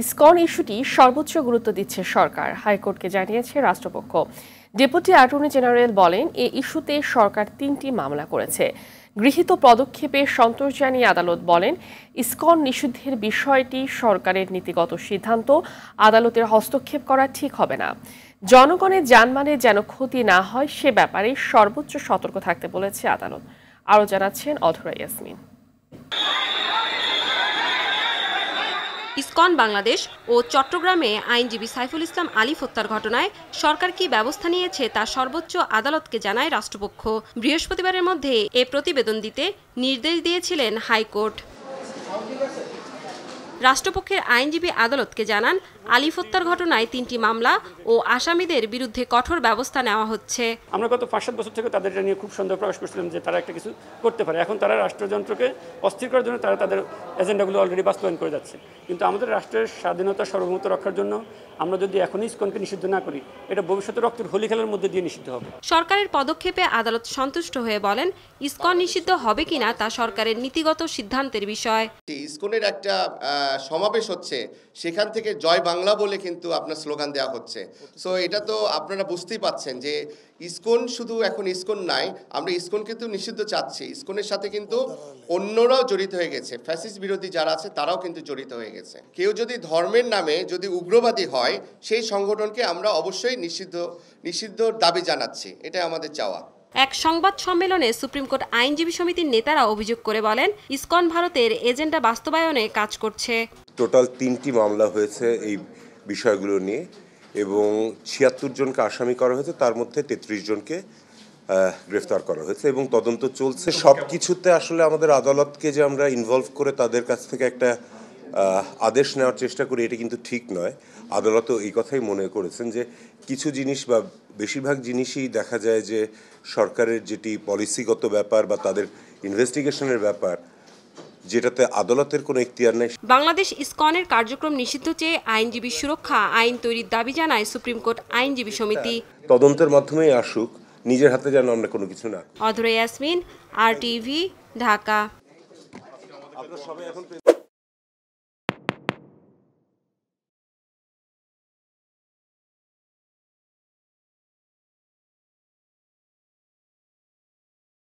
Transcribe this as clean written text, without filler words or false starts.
ISKCON ইস্যুটি সর্বোচ্চ গুরুত্ব দিচ্ছে সরকার, হাইকোর্টকে জানিয়েছে রাষ্ট্রপক্ষ। ডেপুটি অ্যাটর্নি জেনারেল বলেন, এই ইস্যুতে সরকার ৩টি মামলা করেছে। গৃহীত পদক্ষেপে সন্তোষ জানিয়ে আদালত বলেন, ইসকন নিষিদ্ধের বিষয়টি সরকারের নীতিগত সিদ্ধান্ত, আদালতের হস্তক্ষেপ করা ঠিক হবে না। জনগণের জানমালের যেন ক্ষতি না হয় সে ব্যাপারে সর্বোচ্চ সতর্ক থাকতে বলেছে আদালত। আরও জানাচ্ছেন অধরা ইয়াসমিন। ইসকন বাংলাদেশ ও চট্টগ্রামে আইনজীবী সাইফুল ইসলাম আলিফ হত্যার ঘটনায় সরকার কি ব্যবস্থা নিয়েছে তা সর্বোচ্চ আদালতকে জানায় রাষ্ট্রপক্ষ। বৃহস্পতিবারের মধ্যে এ প্রতিবেদন দিতে নির্দেশ দিয়েছিলেন হাইকোর্ট। রাষ্ট্রপক্ষের আইনজীবী আদালতকে জানান, আলিফ হত্যার ঘটনায় 3টি মামলা ও আসামিদের বিরুদ্ধে কঠোর ব্যবস্থা নেওয়া হচ্ছে। আমরা গত 5-7 বছর থেকে তাদের নিয়ে খুব সন্দেহ প্রকাশ করছিলাম যে তারা একটা কিছু করতে পারে। এখন তারা রাষ্ট্রযন্ত্রকে অস্থির করার জন্য তারা তাদের এজেন্ডাগুলো অলরেডি বাস্তবায়ন করে যাচ্ছে। কিন্তু আমাদের রাষ্ট্রের স্বাধীনতা সার্বভৌমত্ব রক্ষার জন্য আমরা যদি এখনই ইসকনকে নিষিদ্ধ না করি, এটা ভবিষ্যতে রক্তের হোলি খেলার মধ্যে দিয়ে নিষিদ্ধ হবে। সরকারের পদক্ষেপে আদালত সন্তুষ্ট হয়ে বলেন, ইসকন নিষিদ্ধ হবে কিনা তা সরকারের নীতিগত সিদ্ধান্তের বিষয়। ইসকনের একটা সমাবেশ হচ্ছে, সেখান থেকে জয় বাংলা বলে কিন্তু আপনার স্লোগান দেওয়া হচ্ছে। সো এটা তো আপনারা বুঝতেই পাচ্ছেন যে ইসকন শুধু এখন ইসকন নাই, আমরা ইসকন কিন্তু নিষিদ্ধ চাচ্ছি। ইসকনের সাথে কিন্তু অন্যরাও জড়িত হয়ে গেছে, ফ্যাসিস্ট বিরোধী যারা আছে তারাও কিন্তু জড়িত হয়ে গেছে। কেউ যদি ধর্মের নামে যদি উগ্রবাদী হয়, সেই সংগঠনকে আমরা অবশ্যই নিষিদ্ধ দাবি জানাচ্ছি, এটাই আমাদের চাওয়া। এক সংবাদ সম্মেলনে সুপ্রিম কোর্ট আইনজীবী সমিতির নেতারা অভিযোগ করে বলেন, ইসকন ভারতের এজেন্ডা বাস্তবায়নে কাজ করছে। টোটাল 3টি মামলা হয়েছে এই বিষয়গুলো নিয়ে এবং 76 জনকে আসামি করা হয়েছে, তার মধ্যে 33 জনকে গ্রেফতার করা হয়েছে এবং তদন্ত চলছে। সব কিছুতে আসলে আমাদের আদালতকে যে আমরা ইনভলভ করে তাদের কাছ থেকে একটা আদেশ নেওয়ার চেষ্টা করি, এটা কিন্তু ঠিক নয়। আদালতও এই কথাই মনে করেছেন যে কিছু জিনিস বা বেশিরভাগ জিনিসই দেখা যায় যে সরকারের যেটি পলিসিগত ব্যাপার বা তাদের ইনভেস্টিগেশনের ব্যাপার, যেটাতে আদালতের কোনো এখতিয়ার নেই। বাংলাদেশ ইসকনের কার্যক্রম নিষিদ্ধ চেয়ে আইনজীবী সুরক্ষা আইন তৈরির দাবি জানায় সুপ্রিম কোর্ট আইনজীবী সমিতি। তদন্তের মাধ্যমেই আসুক, নিজের হাতে যেন আমরা কোনো কিছু না। অধরা ইয়াসমিন, RTV, ঢাকা।